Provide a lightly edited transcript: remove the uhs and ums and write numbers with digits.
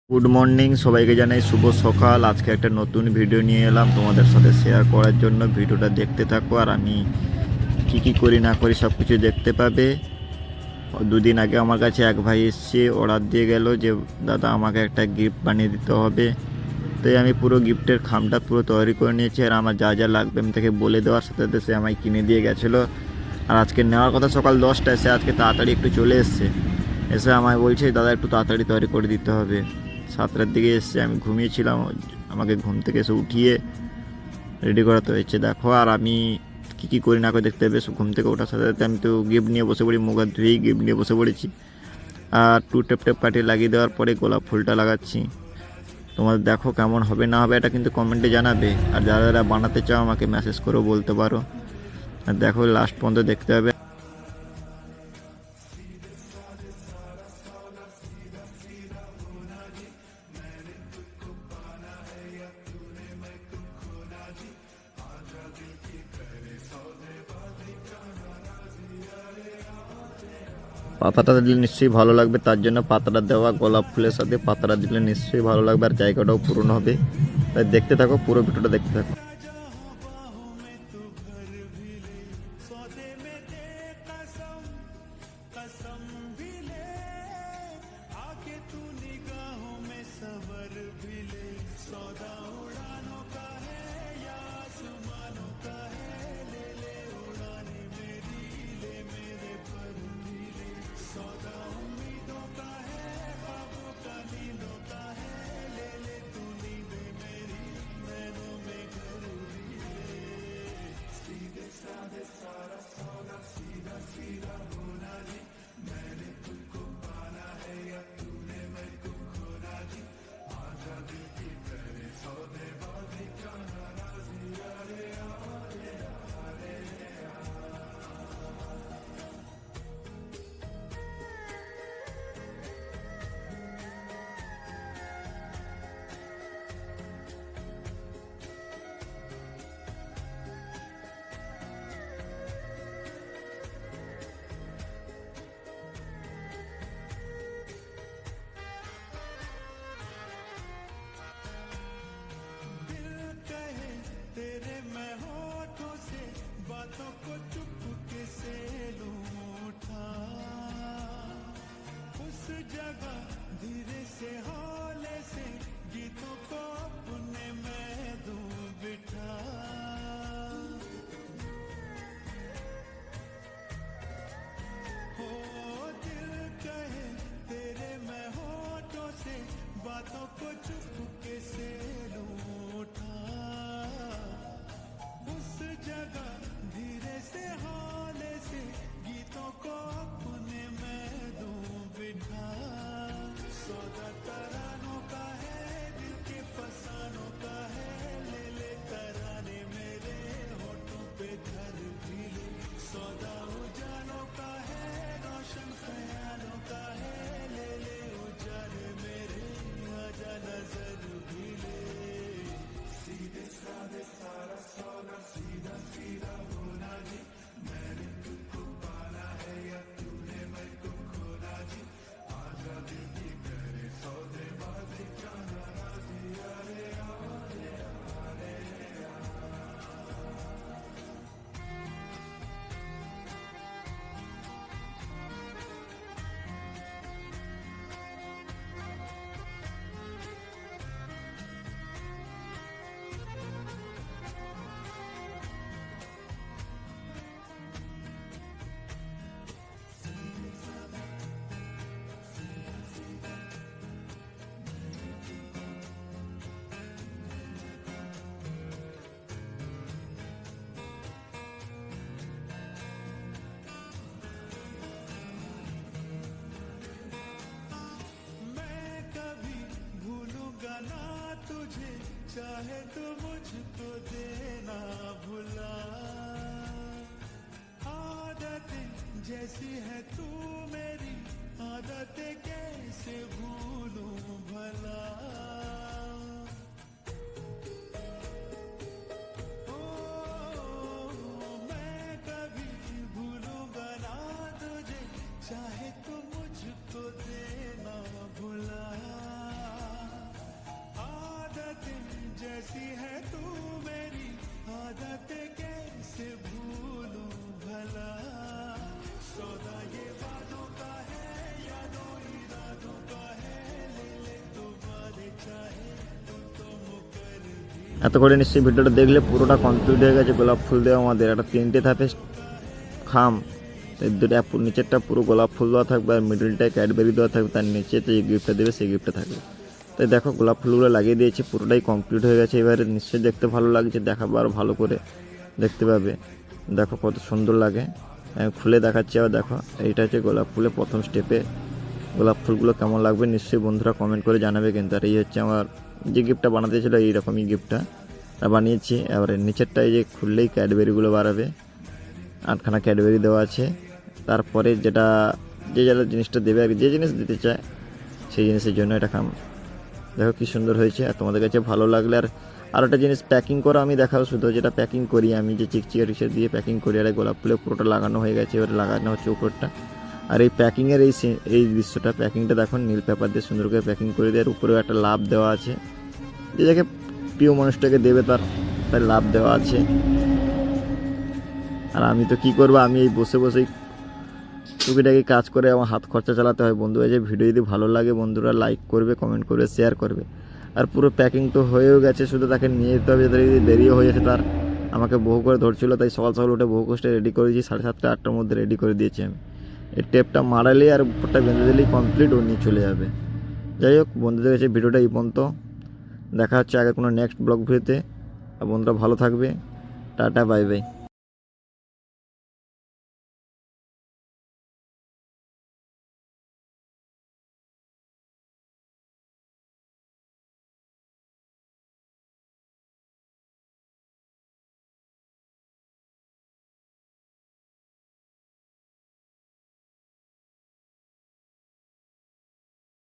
Good morning, সবাইকে জানাই শুভ সকাল। আজকে একটা নতুন ভিডিও নিয়ে এলাম তোমাদের সাথে শেয়ার করার জন্য। ভিডিওটা দেখতে থাকো আর আমি কি করি না করি সব কিছু দেখতে পাবে। দুদিন আগে আমার কাছে এক ভাই এসছে, অর্ডার দিয়ে গেল যে দাদা আমাকে একটা গিফট বানিয়ে দিতে হবে। তাই আমি পুরো গিফটের খামটা পুরো তৈরি করে নিয়েছি, আর আমার যা যা লাগবে আমি তাকে বলে দেওয়ার সাথে সাথে সে আমায় কিনে দিয়ে গেছিলো। আর আজকে নেওয়ার কথা সকাল 10টায়, সে আজকে তাড়াতাড়ি একটু চলে এসছে। এসে আমায় বলছে দাদা একটু তাড়াতাড়ি তৈরি করে দিতে হবে। 7টার দিকে এসছে, আমি ঘুমিয়েছিলাম, আমাকে ঘুম থেকে এসে উঠিয়ে রেডি করাতে হয়েছে দেখো। আর আমি কী করি না করে দেখতে হবে। ঘুম থেকে ওঠার সাথে সাথে আমি তো গিফট নিয়ে বসে পড়ি, মুখ হাত ধুয়েই গিফট নিয়ে বসে পড়েছি। আর টেপ কাঠি লাগিয়ে দেওয়ার পরে গোলাপ ফুলটা লাগাচ্ছি। তোমাদের দেখো কেমন হবে না হবে এটা কিন্তু কমেন্টে জানাবে। আর যারা যারা বানাতে চাও আমাকে মেসেজ করেও বলতে পারো। আর দেখো লাস্ট পর্যন্ত দেখতে হবে। পাতাটা দিলে নিশ্চয়ই ভালো লাগবে, তার জন্য পাতাটা দেওয়া। গোলাপ ফুলের সাথে পাতাটা দিলে নিশ্চয়ই ভালো লাগবে আর জায়গাটাও পূরণ হবে। তাই দেখতে থাকো, পুরো ভিডিওটা দেখতে থাকো। चाहे तो मुझको देना भुला, आदतें जैसी है तू मेरी आदतें कैसे भूलूं भला। ओ मैं कभी भूलूंगा ना तुझे, चाहे तो मुझको देना भुला। এত করে নিশ্চয়ই ভিডিওটা দেখলে পুরোটা কমপ্লিট হয়ে গেছে গোলাপ ফুল দেওয়া আমাদের একটা 3টে ধাপে খাম, এই দুটো নিচেরটা পুরো গোলাপ ফুল দেওয়া থাকবে আর মিডলটায় ক্যাডবেরি দেওয়া থাকবে, তার নিচে যে গিফটটা দেবে সেই গিফটটা থাকবে। তাই দেখো গোলাপ ফুলগুলো লাগিয়ে দিয়েছি, পুরোটাই কমপ্লিট হয়ে গেছে। এবারে নিশ্চয়ই দেখতে ভালো লাগছে, দেখাবো আরও ভালো করে দেখতে পাবে। দেখো কত সুন্দর লাগে, আমি খুলে দেখাচ্ছি। আবার দেখো এইটা হচ্ছে গোলাপ ফুলের প্রথম স্টেপে। গোলাপ ফুলগুলো কেমন লাগবে নিশ্চয়ই বন্ধুরা কমেন্ট করে জানাবে কিন্তু। আর এই হচ্ছে আমার যে গিফটটা বানাতে ছিল এইরকমই গিফটটা বানিয়েছি। এবারে নিচেরটা এই যে খুললেই ক্যাডবেরিগুলো বাড়াবে, 8খানা ক্যাডবেরি দেওয়া আছে। তারপরে যেটা যে যারা জিনিসটা দেবে আর যে জিনিস দিতে চায় সেই জিনিসের জন্য এটা খাম। দেখো কী সুন্দর হয়েছে। আর তোমাদের কাছে ভালো লাগলে আর একটা জিনিস প্যাকিং করা আমি দেখাবো শুধু, যেটা প্যাকিং করি আমি, যে চিকচিকা রিক্সা দিয়ে প্যাকিং করি। আর এই গোলাপ ফুলে পুরোটা লাগানো হয়ে গেছে, এবারে লাগানো হচ্ছে উপরটা। আর এই প্যাকিংয়ের এই দৃশ্যটা, প্যাকিংটা দেখো নীল পেপার দিয়ে সুন্দর করে প্যাকিং করে দেওয়ার উপরেও একটা লাভ দেওয়া আছে, যে যাকে প্রিয় মানুষটাকে দেবে তার লাভ দেওয়া আছে। আর আমি তো কী করবো, আমি এই বসে বসেই টুকিটাকি কাজ করে আমার হাত খরচা চালাতে হয়। বন্ধু এই যে ভিডিও যদি ভালো লাগে বন্ধুরা লাইক করবে, কমেন্ট করবে, শেয়ার করবে। আর পুরো প্যাকিং তো হয়েও গেছে, শুধু তাকে নিয়ে যেতে হবে। যাদের যদি দেরিও হয়ে যাচ্ছে, তার আমাকে বহু করে ধরছিল, তাই সকাল সকাল উঠে বহু কষ্টে রেডি করেছি। 7:30 8টার মধ্যে রেডি করে দিয়েছি আমি। এই টেপটা মারালেই আর উপরটা বেঁধে দিলেই কমপ্লিট, ও নিয়ে চলে যাবে। যাই হোক বন্ধুদের কাছে ভিডিওটা এই পর্যন্ত, দেখা হচ্ছে আগে কোনো নেক্সট ব্লগ ভিডিওতে। আর বন্ধুরা ভালো থাকবে, টাটা বাই বাই।